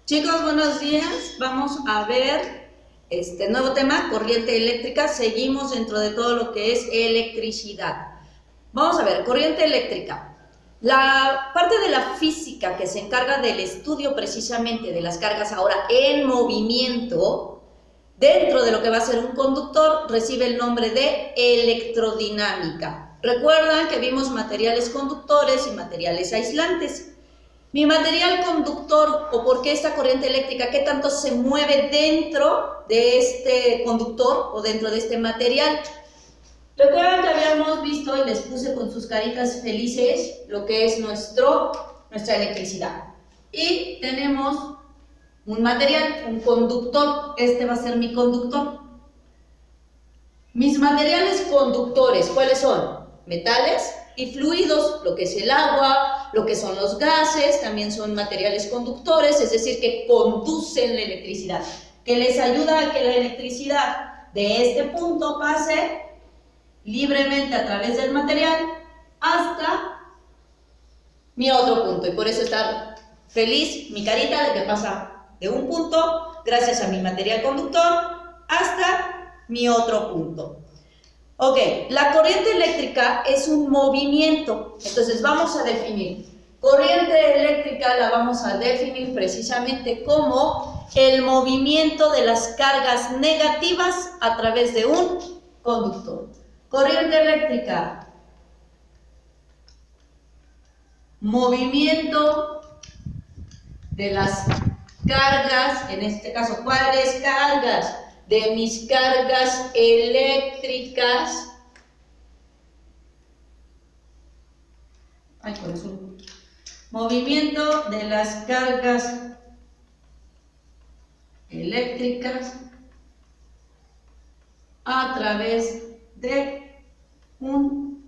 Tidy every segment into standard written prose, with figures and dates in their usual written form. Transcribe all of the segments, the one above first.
Chicos, buenos días. Vamos a ver este nuevo tema, corriente eléctrica. Seguimos dentro de todo lo que es electricidad. Vamos a ver, corriente eléctrica. La parte de la física que se encarga del estudio precisamente de las cargas ahora en movimiento, dentro de lo que va a ser un conductor, recibe el nombre de electrodinámica. Recuerdan que vimos materiales conductores y materiales aislantes. Mi material conductor, o por qué esta corriente eléctrica, qué tanto se mueve dentro de este conductor o dentro de este material. Recuerdan que habíamos visto y les puse con sus caritas felices lo que es nuestra electricidad. Y tenemos un material, un conductor. Este va a ser mi conductor. Mis materiales conductores, ¿cuáles son? Metales y fluidos, lo que es el agua, lo que son los gases, también son materiales conductores, es decir, que conducen la electricidad, que les ayuda a que la electricidad de este punto pase libremente a través del material hasta mi otro punto. Y por eso está feliz mi carita de que pasa de un punto, gracias a mi material conductor, hasta mi otro punto. Ok, la corriente eléctrica es un movimiento, entonces vamos a definir. Corriente eléctrica la vamos a definir precisamente como el movimiento de las cargas negativas a través de un conductor. Corriente eléctrica, movimiento de las cargas, en este caso, ¿cuáles cargas? De mis cargas eléctricas. Movimiento de las cargas eléctricas a través de un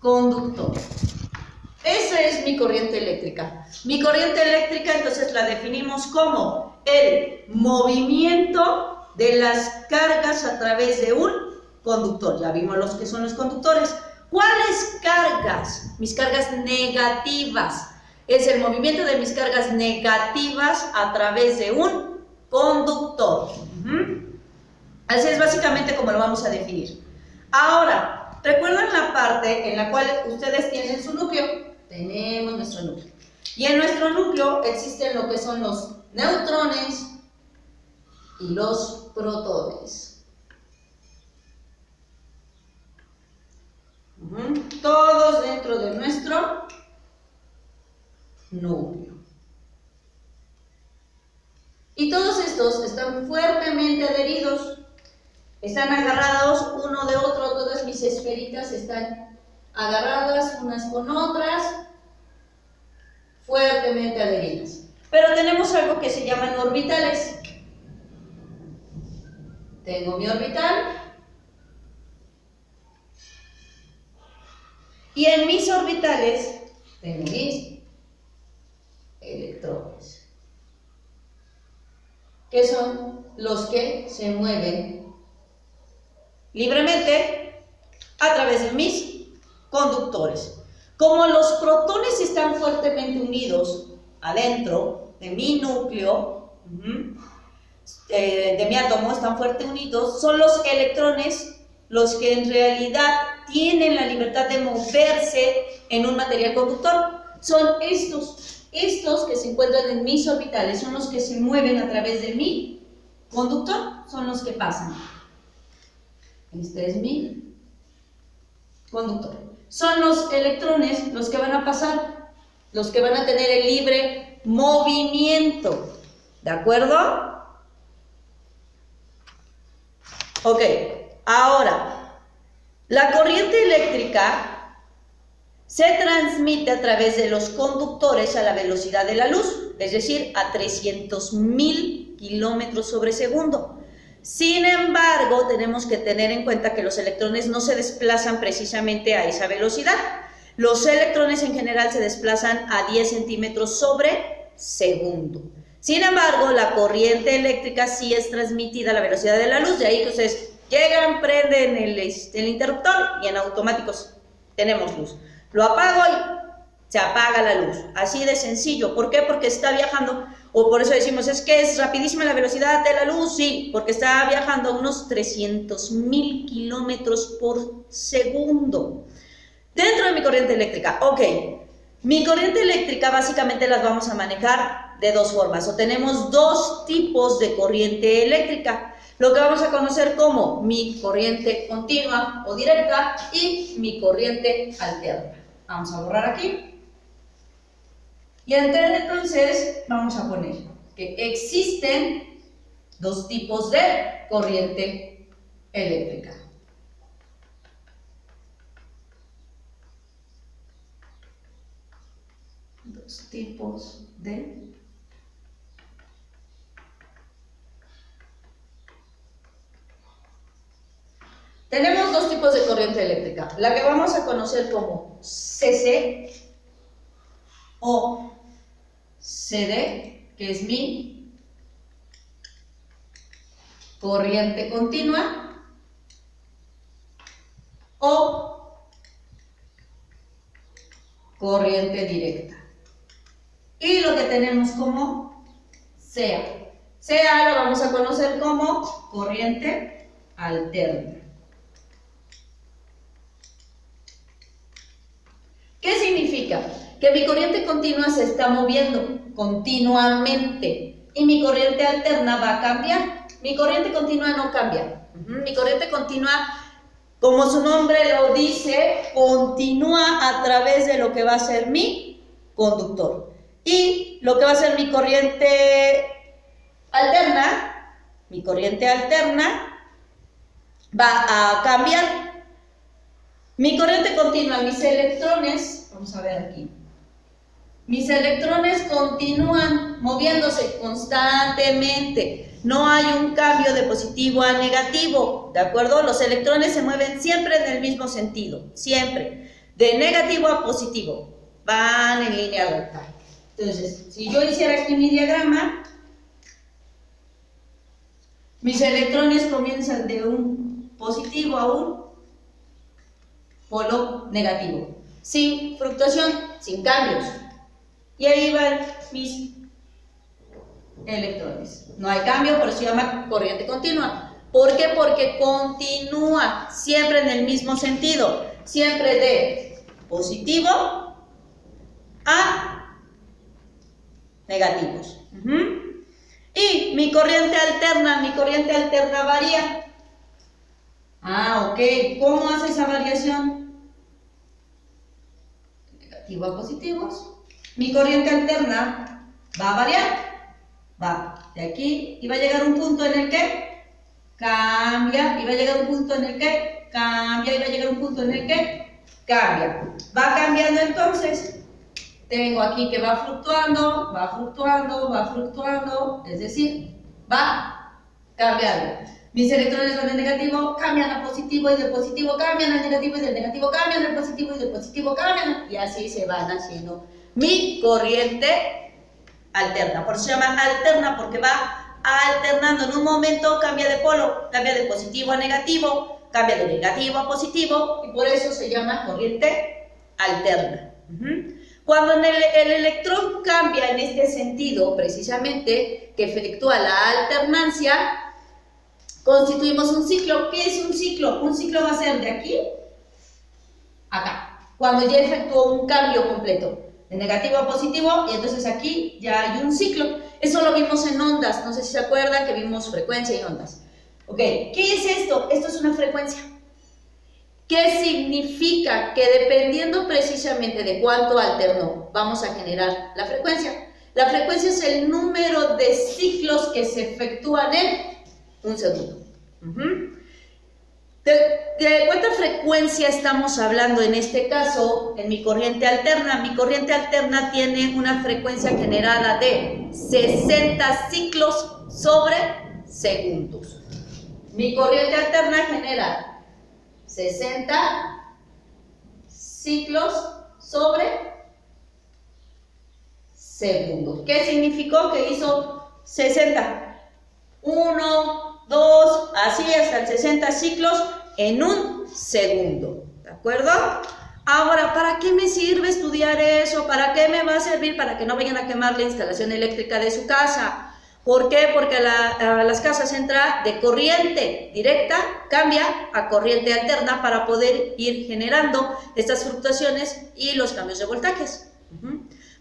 conductor. Esa es mi corriente eléctrica. Mi corriente eléctrica entonces la definimos como el movimiento de las cargas a través de un conductor. Ya vimos los que son los conductores. ¿Cuáles cargas? Mis cargas negativas. Es el movimiento de mis cargas negativas a través de un conductor. Así es básicamente como lo vamos a definir. Ahora, ¿recuerdan la parte en la cual ustedes tienen su núcleo? Tenemos nuestro núcleo. Y en nuestro núcleo existen lo que son los neutrones y los protones. Todos dentro de nuestro núcleo. Y todos estos están fuertemente adheridos. Están agarrados uno de otro, todas mis esferitas están agarradas unas con otras, fuertemente adheridas. Pero tenemos algo que se llaman orbitales. Tengo mi orbital. Y en mis orbitales tengo mis electrones, que son los que se mueven libremente a través de mis conductores. Como los protones están fuertemente unidos adentro de mi núcleo, de mi átomo, están fuertemente unidos, son los electrones los que en realidad tienen la libertad de moverse en un material conductor. Son estos que se encuentran en mis orbitales, son los que se mueven a través de mi conductor, son los que pasan. Este es mi conductor. Son los electrones los que van a pasar, los que van a tener el libre movimiento. ¿De acuerdo? Ok, ahora, la corriente eléctrica se transmite a través de los conductores a la velocidad de la luz, es decir, a 300.000 kilómetros sobre segundo. Sin embargo, tenemos que tener en cuenta que los electrones no se desplazan precisamente a esa velocidad. Los electrones en general se desplazan a 10 centímetros sobre segundo. Sin embargo, la corriente eléctrica sí es transmitida a la velocidad de la luz, de ahí que ustedes llegan, prenden el interruptor y en automáticos tenemos luz. Lo apago se apaga la luz, así de sencillo. ¿Por qué? Porque está viajando, o por eso decimos, es que es rapidísima la velocidad de la luz, sí, porque está viajando a unos 300.000 kilómetros por segundo. Dentro de mi corriente eléctrica, ok, mi corriente eléctrica básicamente las vamos a manejar de dos formas, o tenemos dos tipos de corriente eléctrica, lo que vamos a conocer como mi corriente continua o directa y mi corriente alterna. Vamos a borrar aquí. Y entonces vamos a poner que existen dos tipos de corriente eléctrica. Dos tipos de Tenemos dos tipos de corriente eléctrica. La que vamos a conocer como CC o CD, que es mi corriente continua, o corriente directa. Y lo que tenemos como CA. CA lo vamos a conocer como corriente alterna. ¿Qué significa? Que mi corriente continua se está moviendo continuamente y mi corriente alterna va a cambiar. Mi corriente continua no cambia. Mi corriente continua, como su nombre lo dice, continúa a través de lo que va a ser mi conductor. Y lo que va a ser mi corriente alterna va a cambiar. Mi corriente continua, mis electrones, vamos a ver aquí, mis electrones continúan moviéndose constantemente, no hay un cambio de positivo a negativo, ¿de acuerdo? Los electrones se mueven siempre en el mismo sentido, siempre, de negativo a positivo, van en línea recta. Entonces, si yo hiciera aquí mi diagrama, mis electrones comienzan de un positivo a un polo negativo, sin fluctuación, sin cambios. Y ahí van mis electrones. No hay cambio, por eso se llama corriente continua. ¿Por qué? Porque continúa siempre en el mismo sentido, siempre de positivo a negativos. Y mi corriente alterna varía. Ok, ¿cómo hace esa variación? Negativo a positivos. Mi corriente alterna va a variar, va de aquí y va a llegar a un punto en el que cambia, y va a llegar a un punto en el que cambia, y va a llegar a un punto en el que cambia. Va cambiando entonces. Tengo aquí que va fluctuando, va fluctuando, va fluctuando, es decir, va cambiando. Mis electrones van de negativo, cambian a positivo, y del positivo cambian al negativo, y del negativo cambian al positivo, y del positivo cambian, y así se van haciendo mi corriente alterna. Por eso se llama alterna, porque va alternando. En un momento cambia de polo, cambia de positivo a negativo, cambia de negativo a positivo, y por eso se llama corriente alterna. Cuando el electrón cambia en este sentido, precisamente, que efectúa la alternancia, constituimos un ciclo. ¿Qué es un ciclo? Un ciclo va a ser de aquí a acá, cuando ya efectuó un cambio completo, de negativo a positivo, y entonces aquí ya hay un ciclo. Eso lo vimos en ondas, no sé si se acuerdan que vimos frecuencia y ondas. Ok, ¿qué es esto? Esto es una frecuencia. ¿Qué significa? Que dependiendo precisamente de cuánto alternó, vamos a generar la frecuencia. La frecuencia es el número de ciclos que se efectúan en un segundo. ¿De cuánta frecuencia estamos hablando en este caso en mi corriente alterna? Mi corriente alterna tiene una frecuencia generada de 60 ciclos sobre segundos. Mi corriente alterna genera 60 ciclos sobre segundos. ¿Qué significó? Que hizo 60. 1, 2, así hasta el 60 ciclos en un segundo. ¿De acuerdo? Ahora, ¿para qué me sirve estudiar eso? ¿Para qué me va a servir? Para que no vayan a quemar la instalación eléctrica de su casa. ¿Por qué? Porque a las casas entra de corriente directa, cambia a corriente alterna para poder ir generando estas fluctuaciones y los cambios de voltajes.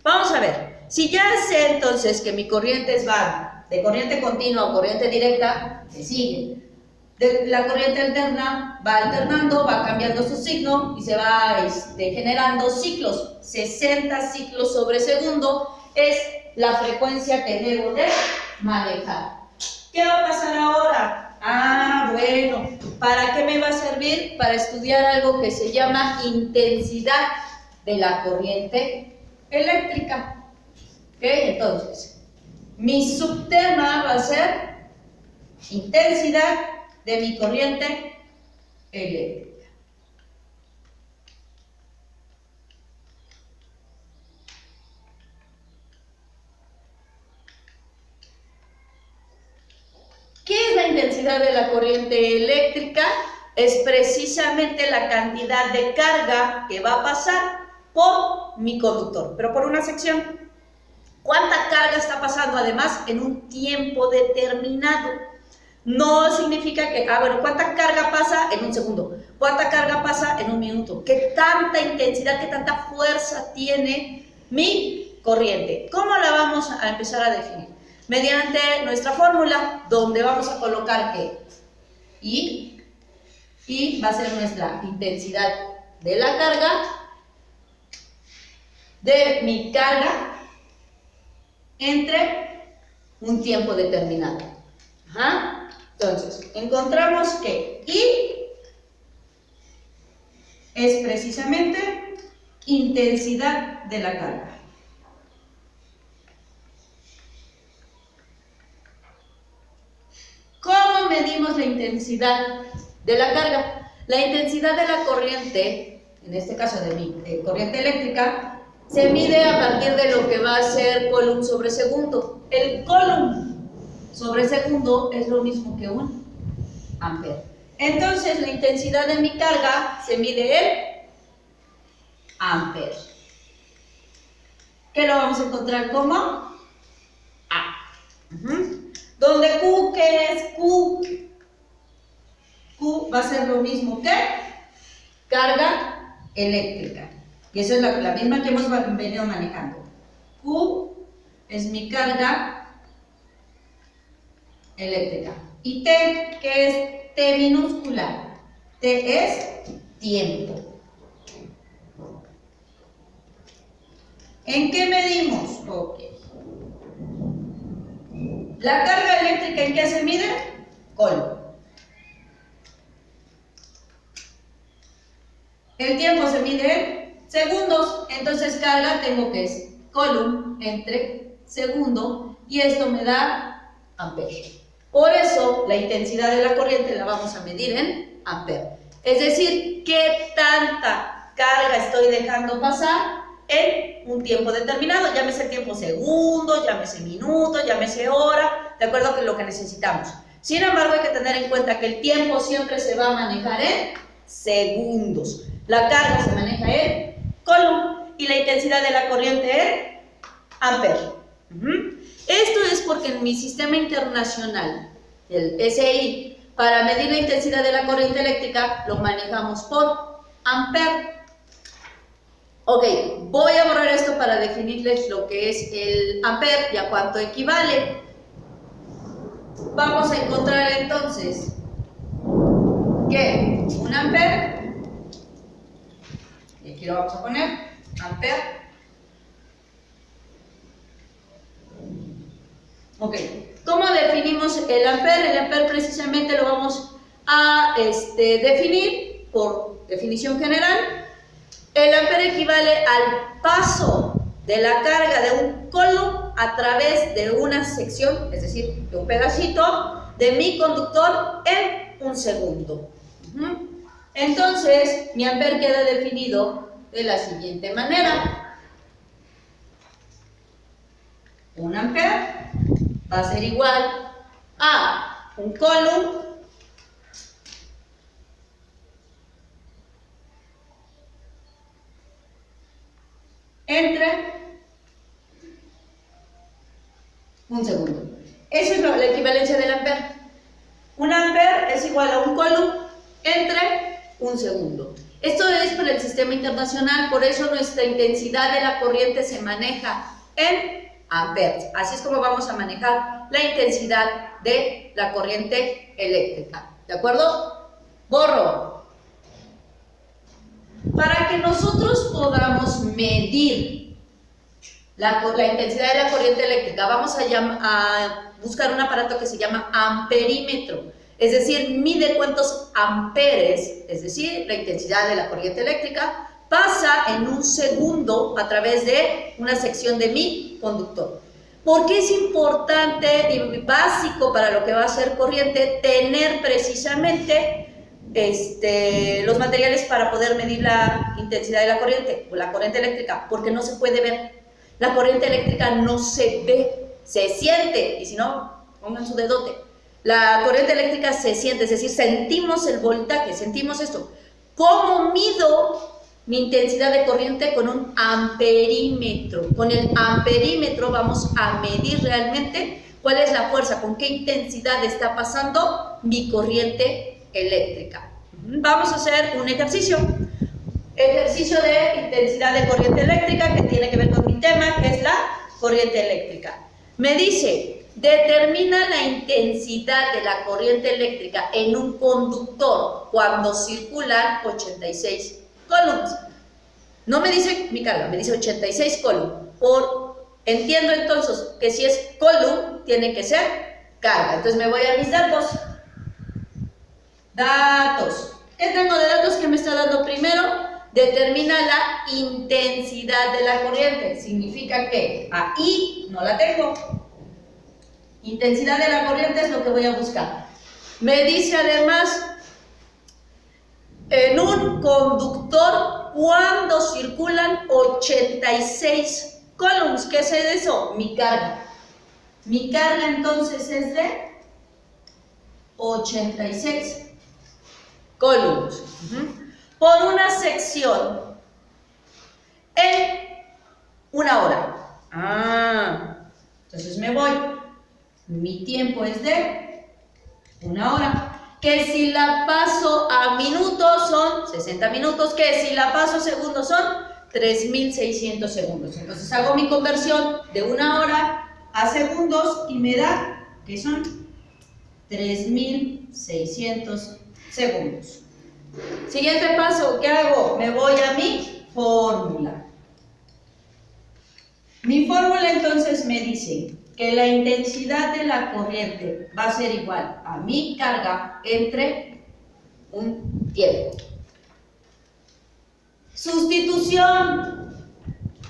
Vamos a ver, si ya sé entonces que mi corrientes van de corriente continua o corriente directa, me sigue. La corriente alterna va alternando, va cambiando su signo y se va generando ciclos. 60 ciclos sobre segundo es la frecuencia que debo de manejar. ¿Qué va a pasar ahora? Bueno, ¿para qué me va a servir? Para estudiar algo que se llama intensidad de la corriente eléctrica. ¿Ok? Entonces, mi subtema va a ser intensidad de mi corriente eléctrica. ¿Qué es la intensidad de la corriente eléctrica? Es precisamente la cantidad de carga que va a pasar por mi conductor, pero por una sección. ¿Cuánta carga está pasando además en un tiempo determinado? No significa que, ¿cuánta carga pasa en un segundo? ¿Cuánta carga pasa en un minuto? ¿Qué tanta intensidad, qué tanta fuerza tiene mi corriente? ¿Cómo la vamos a empezar a definir? Mediante nuestra fórmula, donde vamos a colocar que I va a ser nuestra intensidad de la carga, de mi carga, entre un tiempo determinado. Entonces, encontramos que I es precisamente intensidad de la carga. ¿Cómo medimos la intensidad de la carga? La intensidad de la corriente, en este caso de mi corriente eléctrica, se mide a partir de lo que va a ser coulomb sobre segundo. El coulomb sobre segundo es lo mismo que un ampere. Entonces, la intensidad de mi carga se mide en ampere. ¿Qué lo vamos a encontrar como? A. Donde Q, ¿qué es Q? Q va a ser lo mismo que carga eléctrica. Y esa es la misma que hemos venido manejando. Q es mi carga eléctrica. Y T, ¿qué es T minúscula? T es tiempo. ¿En qué medimos? Ok. ¿La carga eléctrica en qué se mide? Coulomb. El tiempo se mide en segundos, entonces carga tengo que es coulomb entre segundo y esto me da ampere. Por eso la intensidad de la corriente la vamos a medir en ampere. Es decir, qué tanta carga estoy dejando pasar en un tiempo determinado, llámese tiempo segundo, llámese minuto, llámese hora, de acuerdo con lo que necesitamos. Sin embargo, hay que tener en cuenta que el tiempo siempre se va a manejar en segundos. La carga se maneja en coulomb y la intensidad de la corriente en ampere. Esto es porque en mi sistema internacional, el SI, para medir la intensidad de la corriente eléctrica, lo manejamos por ampere. Ok, voy a borrar esto para definirles lo que es el ampere y a cuánto equivale. Vamos a encontrar entonces que un ampere, y aquí lo vamos a poner, ampere. Ok, ¿cómo definimos el ampere? El ampere precisamente lo vamos a definir por definición general. El ampere equivale al paso de la carga de un coulomb a través de una sección, es decir, de un pedacito de mi conductor en un segundo. Entonces, mi ampere queda definido de la siguiente manera. Un ampere va a ser igual a un coulomb un segundo. Eso es la equivalencia del ampere. Un ampere es igual a un coulomb entre un segundo. Esto es para el sistema internacional, por eso nuestra intensidad de la corriente se maneja en amperes. Así es como vamos a manejar la intensidad de la corriente eléctrica. ¿De acuerdo? Borro. Para que nosotros podamos medir la intensidad de la corriente eléctrica, vamos a buscar un aparato que se llama amperímetro. Es decir, mide cuántos amperes, es decir, la intensidad de la corriente eléctrica, pasa en un segundo a través de una sección de mi conductor. ¿Por qué es importante y básico para lo que va a ser corriente tener precisamente los materiales para poder medir la intensidad de la corriente o la corriente eléctrica? Porque no se puede ver. La corriente eléctrica no se ve, se siente, y si no, pongan su dedote. La corriente eléctrica se siente, es decir, sentimos el voltaje, sentimos esto. ¿Cómo mido mi intensidad de corriente? Con un amperímetro. Con el amperímetro vamos a medir realmente cuál es la fuerza, con qué intensidad está pasando mi corriente eléctrica. Vamos a hacer un ejercicio. Ejercicio de intensidad de corriente eléctrica que tiene que ver con mi tema, que es la corriente eléctrica. Me dice, determina la intensidad de la corriente eléctrica en un conductor cuando circulan 86 coulombs. No me dice mi carga, me dice 86 coulombs. Entiendo entonces que si es coulomb, tiene que ser carga. Entonces me voy a mis datos. Datos. ¿Qué tengo de datos que me está dando primero? Determina la intensidad de la corriente. Significa que ahí no la tengo. Intensidad de la corriente es lo que voy a buscar. Me dice además, en un conductor, cuando circulan 86 coulombs. ¿Qué es eso? Mi carga. Mi carga entonces es de 86 coulombs. Por una sección en una hora. Entonces me voy. Mi tiempo es de una hora. Que si la paso a minutos son 60 minutos. Que si la paso a segundos son 3600 segundos. Entonces hago mi conversión de una hora a segundos y me da que son 3600 segundos. Siguiente paso, ¿qué hago? Me voy a mi fórmula. Mi fórmula entonces me dice que la intensidad de la corriente va a ser igual a mi carga entre un tiempo. Sustitución.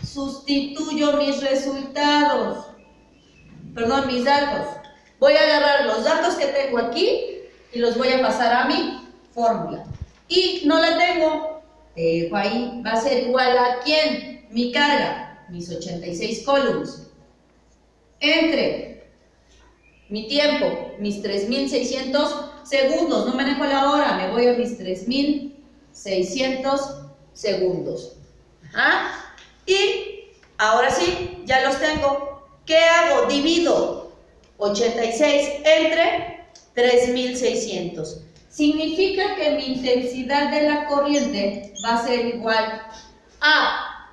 Sustituyo mis resultados. Perdón, mis datos. Voy a agarrar los datos que tengo aquí y los voy a pasar a mi fórmula. Y no la tengo, dejo ahí, va a ser igual a ¿quién? Mi carga, mis 86 coulombs, entre mi tiempo, mis 3600 segundos, no manejo la hora, me voy a mis 3600 segundos. Y ahora sí, ya los tengo. ¿Qué hago? Divido 86 entre 3600. Significa que mi intensidad de la corriente va a ser igual a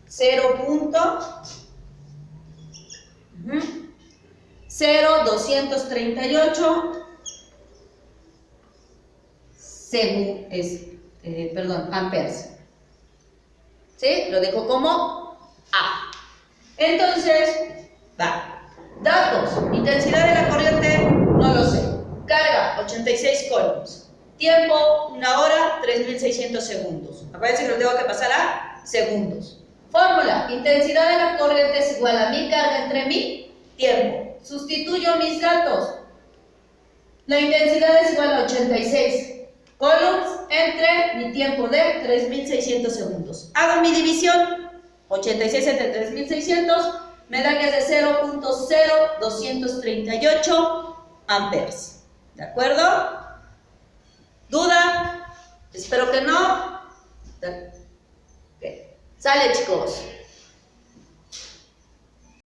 0.0238 amperes. ¿Sí? Lo dejo como A. Entonces, va. Datos. Intensidad de la corriente, no lo sé. Carga, 86 coulombs. Tiempo, 1 hora, 3600 segundos. Acuérdense que lo tengo que pasar a segundos. Fórmula, intensidad de la corriente es igual a mi carga entre mi tiempo. Sustituyo mis datos. La intensidad es igual a 86 coulombs entre mi tiempo de 3600 segundos. Hago mi división. 86 entre 3600 me da que es de 0.0238 amperes. ¿De acuerdo? ¿Duda? Espero que no. Okay. Sale, chicos.